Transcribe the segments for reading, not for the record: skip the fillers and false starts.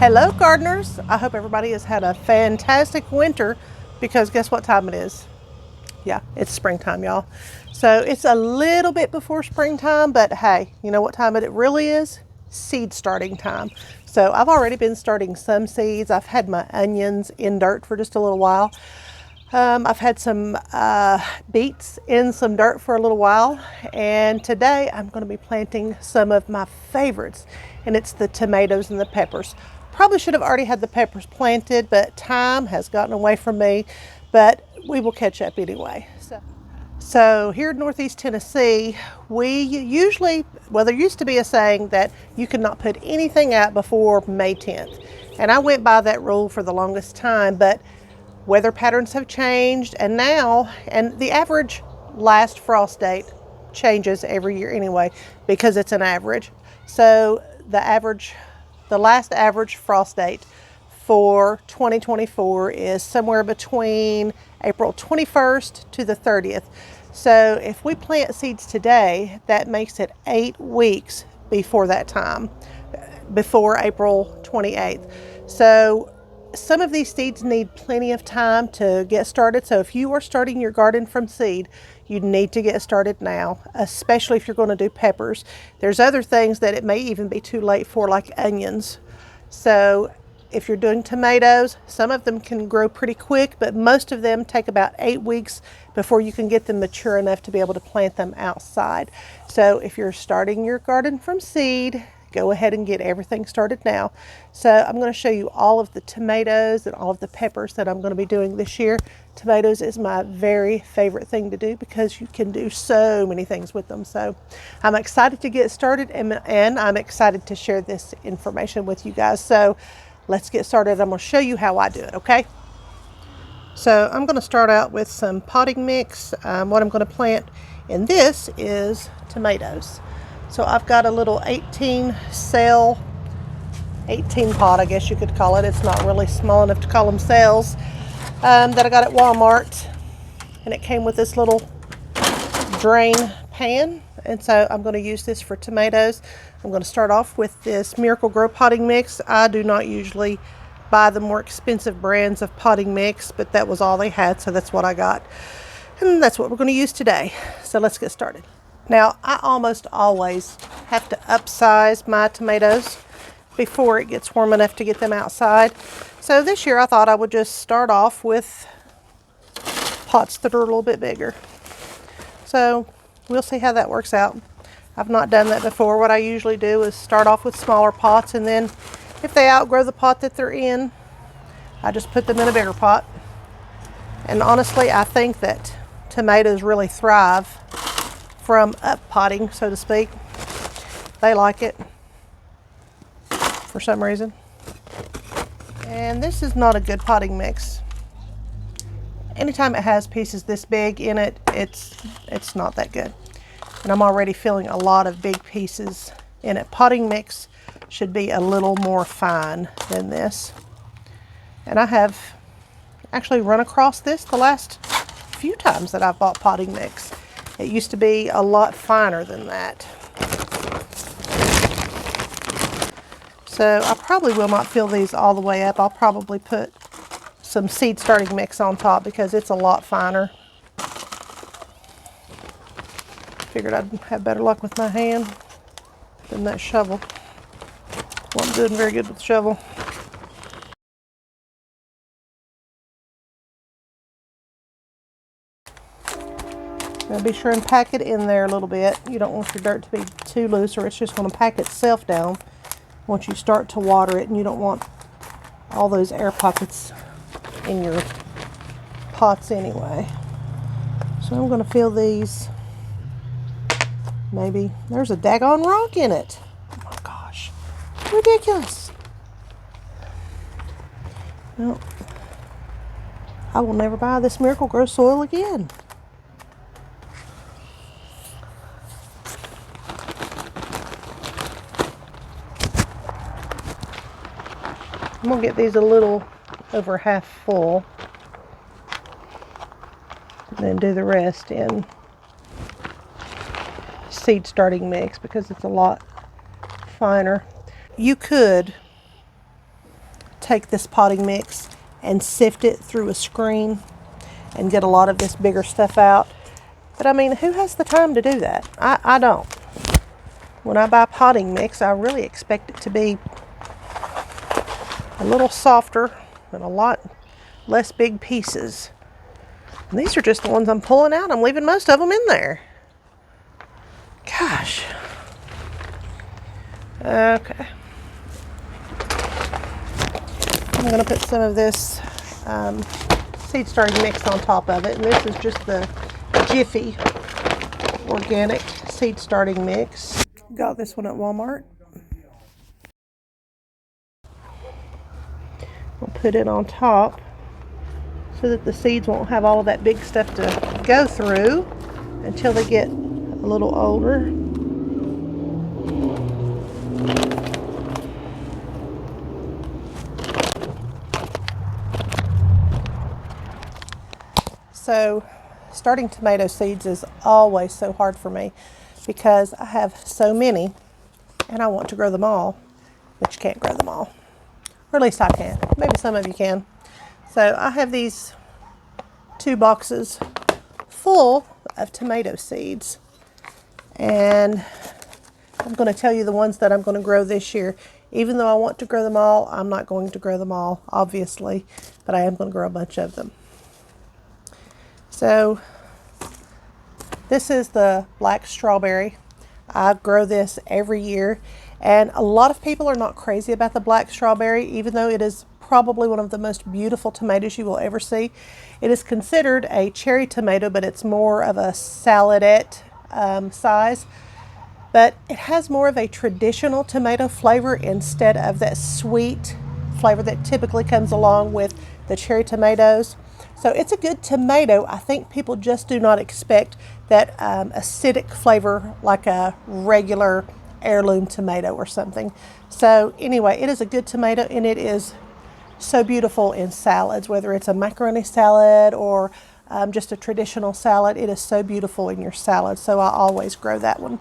Hello gardeners, I hope everybody has had a fantastic winter because guess what time it is? Yeah, it's springtime, y'all. So it's a little bit before springtime, but hey, you know what time it really is? Seed starting time. So I've already been starting some seeds. I've had my onions in dirt for just a little while. I've had some beets in some dirt for a little while, and today I'm going to be planting some of my favorites, and it's the tomatoes and the peppers. Probably should have already had the peppers planted, but time has gotten away from me, but we will catch up anyway. So here in Northeast Tennessee, we usually, well, there used to be a saying that you could not put anything out before May 10th. And I went by that rule for the longest time, but weather patterns have changed, and the average last frost date changes every year anyway because it's an average. So the last average frost date for 2024 is somewhere between April 21st to the 30th. So if we plant seeds today, that makes it 8 weeks before that time, before April 28th. So some of these seeds need plenty of time to get started. So if you are starting your garden from seed, you need to get started now, especially if you're going to do peppers. There's other things that it may even be too late for, like onions. So if you're doing tomatoes, some of them can grow pretty quick, but most of them take about 8 weeks before you can get them mature enough to be able to plant them outside. So if you're starting your garden from seed, go ahead and get everything started now. So I'm going to show you all of the tomatoes and all of the peppers that I'm going to be doing this year. Tomatoes is my very favorite thing to do because you can do so many things with them. So I'm excited to get started, and I'm excited to share this information with you guys. So let's get started. I'm going to show you how I do it, okay? So I'm going to start out with some potting mix. What I'm going to plant in this is tomatoes. So I've got a little 18 pot, I guess you could call it. It's not really small enough to call them cells, that I got at Walmart. And it came with this little drain pan. And so I'm going to use this for tomatoes. I'm going to start off with this Miracle-Gro potting mix. I do not usually buy the more expensive brands of potting mix, but that was all they had, so that's what I got. And that's what we're going to use today. So let's get started. Now, I almost always have to upsize my tomatoes before it gets warm enough to get them outside. So this year I thought I would just start off with pots that are a little bit bigger. So we'll see how that works out. I've not done that before. What I usually do is start off with smaller pots, and then if they outgrow the pot that they're in, I just put them in a bigger pot. And honestly, I think that tomatoes really thrive from up potting, so to speak. They like it for some reason. And this is not a good potting mix. Anytime it has pieces this big in it, it's not that good. And I'm already feeling a lot of big pieces in it. Potting mix should be a little more fine than this. And I have actually run across this the last few times that I've bought potting mix. It used to be a lot finer than that. So I probably will not fill these all the way up. I'll probably put some seed starting mix on top because it's a lot finer. Figured I'd have better luck with my hand than that shovel. Wasn't doing very good with the shovel. Now be sure and pack it in there a little bit. You don't want your dirt to be too loose, or it's just going to pack itself down once you start to water it, and you don't want all those air pockets in your pots anyway. So I'm going to fill these. Maybe there's a daggone rock in it. Oh my gosh, ridiculous. Well, I will never buy this Miracle-Gro soil again. I'm going to get these a little over half full, and then do the rest in seed starting mix because it's a lot finer. You could take this potting mix and sift it through a screen and get a lot of this bigger stuff out. But I mean, who has the time to do that? I don't. When I buy potting mix, I really expect it to be a little softer and a lot less big pieces. And these are just the ones I'm pulling out. I'm leaving most of them in there. Gosh. Okay. I'm going to put some of this seed starting mix on top of it. And this is just the Jiffy organic seed starting mix. Got this one at Walmart. I'll put it on top so that the seeds won't have all of that big stuff to go through until they get a little older. So starting tomato seeds is always so hard for me because I have so many and I want to grow them all, but you can't grow them all. Or at least I can. Maybe some of you can. So I have these 2 boxes full of tomato seeds. And I'm going to tell you the ones that I'm going to grow this year. Even though I want to grow them all, I'm not going to grow them all, obviously. But I am going to grow a bunch of them. So this is the black strawberry. I grow this every year. And a lot of people are not crazy about the black strawberry, even though it is probably one of the most beautiful tomatoes you will ever see. It is considered a cherry tomato, but it's more of a saladette size. But it has more of a traditional tomato flavor instead of that sweet flavor that typically comes along with the cherry tomatoes. So it's a good tomato. I think people just do not expect that acidic flavor like a regular heirloom tomato or something. So anyway, it is a good tomato and it is so beautiful in salads, whether it's a macaroni salad or just a traditional salad. It is so beautiful in your salad, so I always grow that one.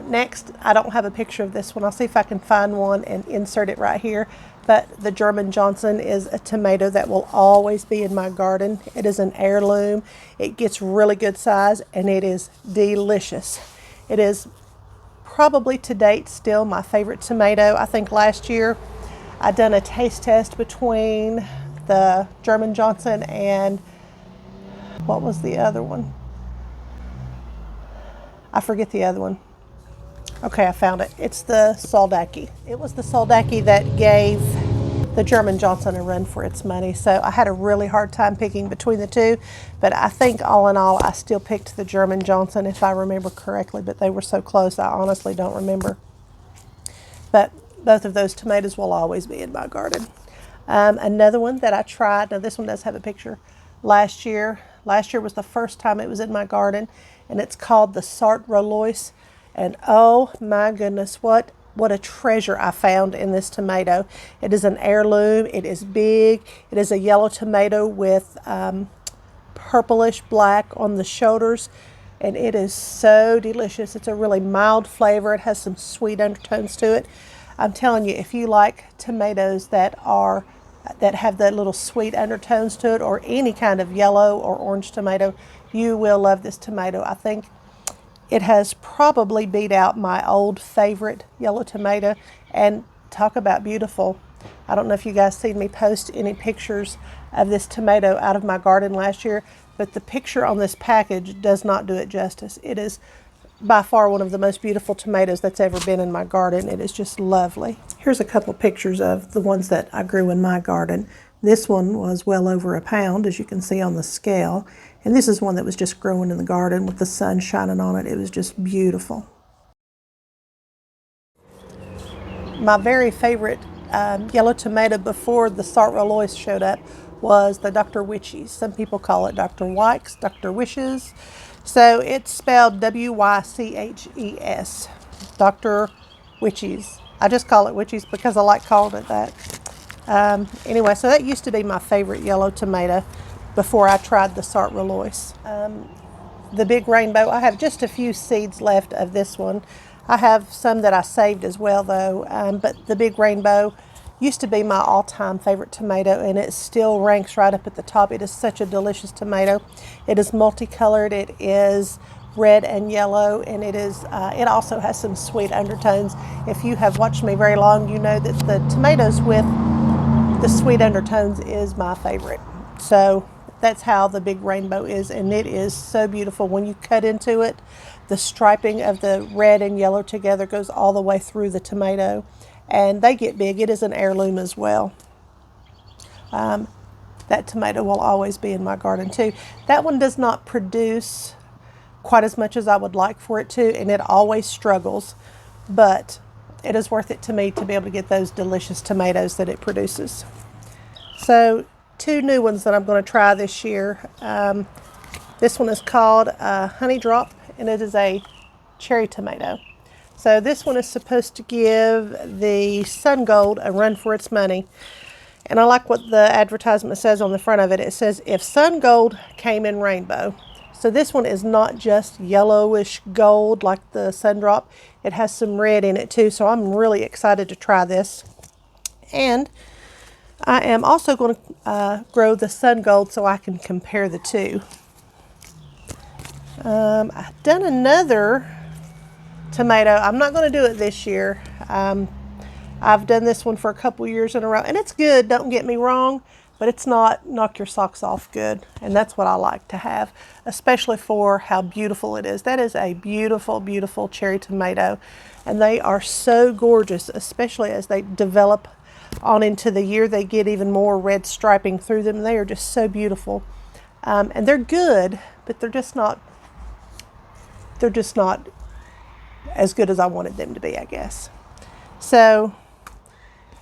Next, I don't have a picture of this one. I'll see if I can find one and insert it right here. But the German Johnson is a tomato that will always be in my garden. It is an heirloom. It gets really good size and it is delicious. It is probably to date still my favorite tomato. I think last year I done a taste test between the German Johnson and what was the other one? I forget the other one. Okay, I found it. It's the Soldaki. It was the Soldaki that gave the German Johnson a run for its money. So I had a really hard time picking between the two, but I think all in all, I still picked the German Johnson if I remember correctly, but they were so close, I honestly don't remember. But both of those tomatoes will always be in my garden. Another one that I tried, now this one does have a picture, last year. Last year was the first time it was in my garden, and it's called the Sartre Rollois. And oh my goodness, what a treasure I found in this tomato. It is an heirloom. It is big. It is a yellow tomato with purplish black on the shoulders. And it is so delicious. It's a really mild flavor. It has some sweet undertones to it. I'm telling you, if you like tomatoes that have that little sweet undertones to it, or any kind of yellow or orange tomato, you will love this tomato. I think it has probably beat out my old favorite yellow tomato. And talk about beautiful. I don't know if you guys seen me post any pictures of this tomato out of my garden last year, but the picture on this package does not do it justice. It is by far one of the most beautiful tomatoes that's ever been in my garden. It is just lovely. Here's a couple pictures of the ones that I grew in my garden. This one was well over a pound, as you can see on the scale. And this is one that was just growing in the garden with the sun shining on it. It was just beautiful. My very favorite yellow tomato before the Sartre Rollois showed up was the Dr. Witchies. Some people call it Dr. Wykes, Dr. Wishes. So it's spelled W-Y-C-H-E-S, Dr. Witchies. I just call it Witchies because I like calling it that. Anyway, so that used to be my favorite yellow tomato before I tried the Sartre Rollois. The Big Rainbow, I have just a few seeds left of this one. I have some that I saved as well though, but the Big Rainbow used to be my all-time favorite tomato, and it still ranks right up at the top. It is such a delicious tomato. It is multicolored. It is red and yellow, and it also has some sweet undertones. If you have watched me very long, you know that the tomatoes with the sweet undertones is my favorite. So that's how the big rainbow is, and it is so beautiful. When you cut into it, the striping of the red and yellow together goes all the way through the tomato, and they get big. It is an heirloom as well. That tomato will always be in my garden too. That one does not produce quite as much as I would like for it to, and it always struggles, but it is worth it to me to be able to get those delicious tomatoes that it produces. So 2 new ones that I'm going to try this year. This one is called Honey Drop, and it is a cherry tomato. So this one is supposed to give the Sun Gold a run for its money. And I like what the advertisement says on the front of it. It says, if Sun Gold came in rainbow. So this one is not just yellowish gold like the Sun Drop. It has some red in it too. So I'm really excited to try this. And I am also going to grow the Sun Gold so I can compare the two. I've done another tomato. I'm not going to do it this year. I've done this one for a couple years in a row, and it's good, don't get me wrong, but it's not knock your socks off good, and that's what I like to have, especially for how beautiful it is. That is a beautiful, beautiful cherry tomato, and they are so gorgeous, especially as they develop on into the year. They get even more red striping through them. They are just so beautiful, and they're good, but they're just not as good as I wanted them to be, I guess. So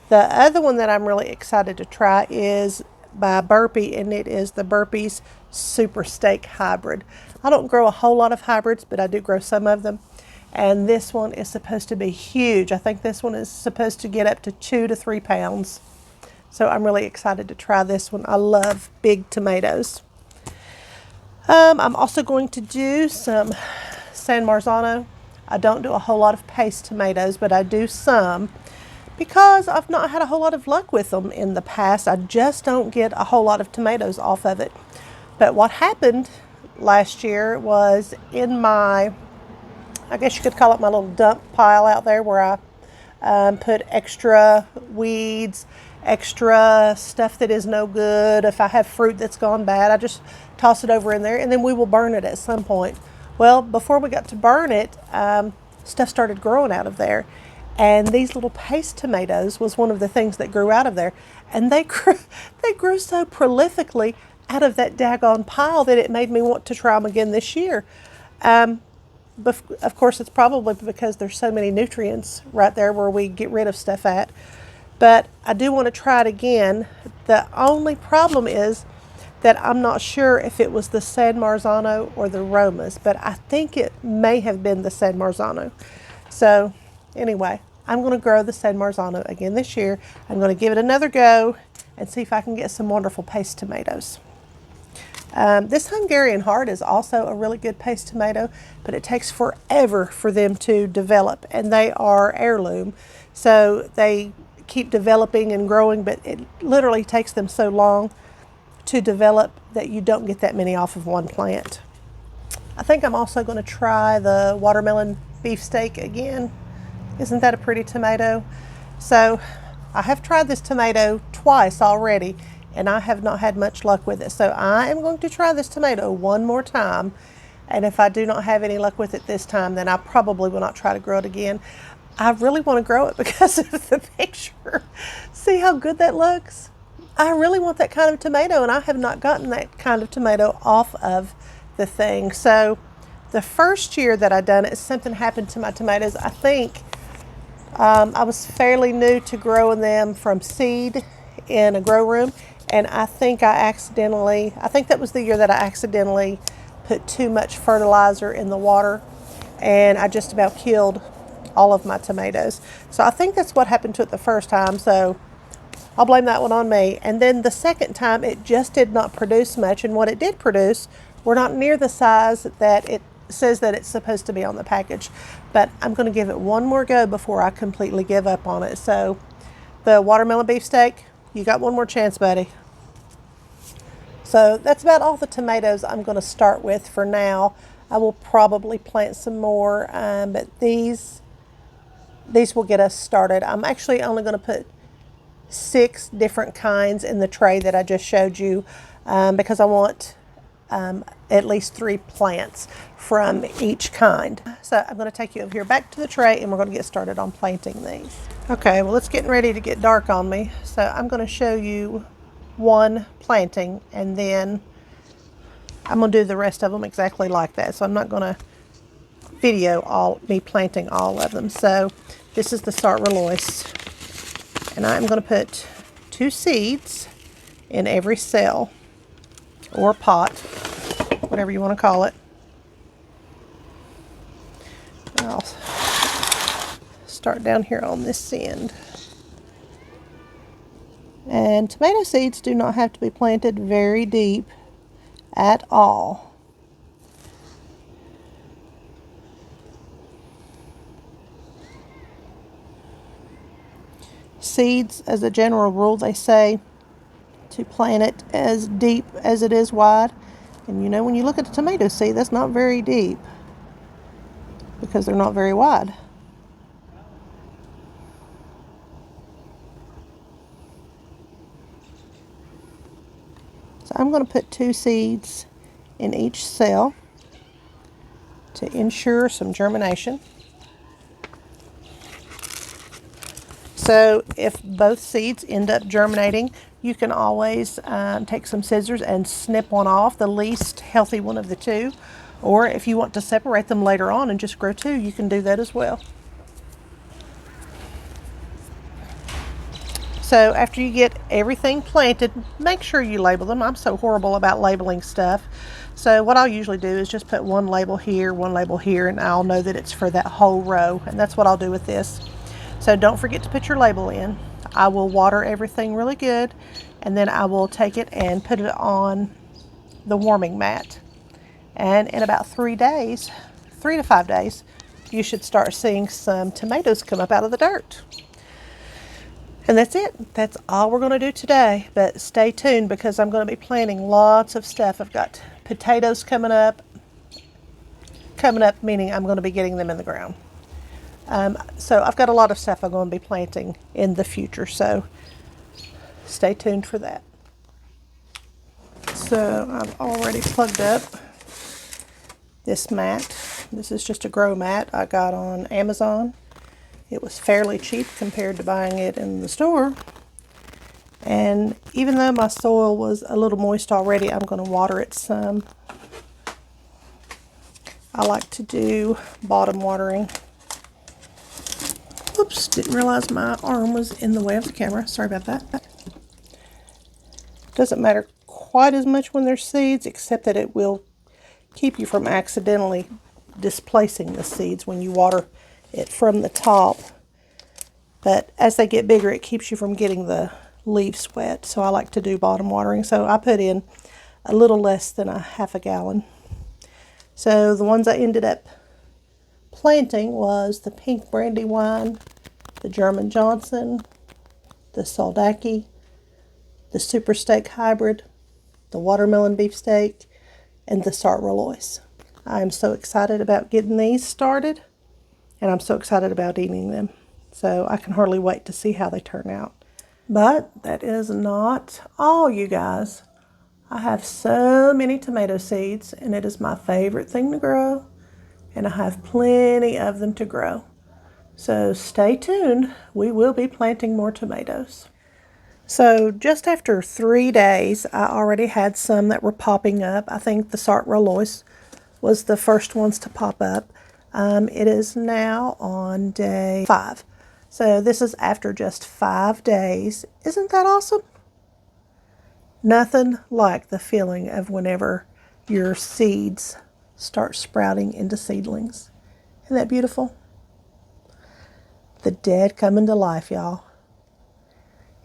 the other one that I'm really excited to try is by Burpee, and it is the Burpee's Super Steak Hybrid. I don't grow a whole lot of hybrids, but I do grow some of them. And this one is supposed to be huge. I think this one is supposed to get up to 2 to 3 pounds. So I'm really excited to try this one. I love big tomatoes. I'm also going to do some San Marzano. I don't do a whole lot of paste tomatoes, but I do some because I've not had a whole lot of luck with them in the past. I just don't get a whole lot of tomatoes off of it. But what happened last year was in my, I guess you could call it my little dump pile out there where I put extra weeds, extra stuff that is no good. If I have fruit that's gone bad, I just toss it over in there, and then we will burn it at some point. Well, before we got to burn it, stuff started growing out of there. And these little paste tomatoes was one of the things that grew out of there. And they grew so prolifically out of that daggone pile that it made me want to try them again this year. But of course, it's probably because there's so many nutrients right there where we get rid of stuff at. But I do want to try it again. The only problem is that I'm not sure if it was the San Marzano or the Romas, but I think it may have been the San Marzano. So anyway, I'm going to grow the San Marzano again this year. I'm going to give it another go and see if I can get some wonderful paste tomatoes. This Hungarian Heart is also a really good paste tomato, but it takes forever for them to develop, and they are heirloom. So they keep developing and growing, but it literally takes them so long to develop that you don't get that many off of one plant. I think I'm also going to try the watermelon beefsteak again. Isn't that a pretty tomato? So I have tried this tomato twice already, and I have not had much luck with it. So I am going to try this tomato one more time, and if I do not have any luck with it this time, then I probably will not try to grow it again. I really want to grow it because of the picture. See how good that looks? I really want that kind of tomato, and I have not gotten that kind of tomato off of the thing. So the first year that I done it, something happened to my tomatoes. I think I was fairly new to growing them from seed in a grow room, and I think that was the year that I accidentally put too much fertilizer in the water, and I just about killed all of my tomatoes. So I think that's what happened to it the first time. So I'll blame that one on me. And then the second time, it just did not produce much. And what it did produce were not near the size that it says that it's supposed to be on the package. But I'm going to give it one more go before I completely give up on it. So the watermelon beefsteak, you got one more chance, buddy. So that's about all the tomatoes I'm going to start with for now. I will probably plant some more, but these will get us started. I'm actually only going to put 6 different kinds in the tray that I just showed you, because I want at least 3 plants from each kind. So I'm going to take you over here back to the tray, and we're going to get started on planting these. Okay, well, it's getting ready to get dark on me, so I'm going to show you one planting, and then I'm going to do the rest of them exactly like that. So I'm not going to video me planting all of them. So this is the Sartor-Relois, and I'm going to put 2 seeds in every cell or pot, whatever you want to call it. I'll start down here on this end. And tomato seeds do not have to be planted very deep at all. Seeds, as a general rule, they say to plant it as deep as it is wide. And you know, when you look at the tomato seed, that's not very deep because they're not very wide. So I'm going to put 2 seeds in each cell to ensure some germination. So if both seeds end up germinating, you can always take some scissors and snip one off, the least healthy one of the 2. Or if you want to separate them later on and just grow 2, you can do that as well. So after you get everything planted, make sure you label them. I'm so horrible about labeling stuff. So what I'll usually do is just put one label here, and I'll know that it's for that whole row. And that's what I'll do with this. So don't forget to put your label in. I will water everything really good, and then I will take it and put it on the warming mat. And in about 3 days, 3 to 5 days, you should start seeing some tomatoes come up out of the dirt. And that's it. That's all we're going to do today. But stay tuned because I'm going to be planting lots of stuff. I've got potatoes coming up. Meaning I'm going to be getting them in the ground. So I've got a lot of stuff I'm going to be planting in the future. So stay tuned for that. So I've already plugged up this mat. This is just a grow mat I got on Amazon. It was fairly cheap compared to buying it in the store. And even though my soil was a little moist already, I'm going to water it some. I like to do bottom watering. Oops, didn't realize my arm was in the way of the camera. Sorry about that. Doesn't matter quite as much when there's seeds, except that it will keep you from accidentally displacing the seeds when you water it from the top. But as they get bigger, it keeps you from getting the leaves wet. So I like to do bottom watering. So I put in a little less than a half a gallon. So the ones I ended up planting was the pink Brandywine, the German Johnson, the Soldaki, the Super Steak Hybrid, the watermelon beefsteak, and the Sartor-Relois. I am so excited about getting these started, and I'm so excited about eating them. So I can hardly wait to see how they turn out. But that is not all, you guys. I have so many tomato seeds, and it is my favorite thing to grow, and I have plenty of them to grow. So stay tuned. We will be planting more tomatoes. So just after 3 days, I already had some that were popping up. I think the Sartor-Relois was the first ones to pop up. It is now on day 5. So this is after just 5 days. Isn't that awesome? Nothing like the feeling of whenever your seeds start sprouting into seedlings. Isn't that beautiful? The dead coming to life, y'all.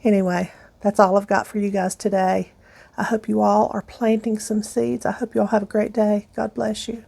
Anyway, that's all I've got for you guys today. I hope you all are planting some seeds. I hope you all have a great day. God bless you.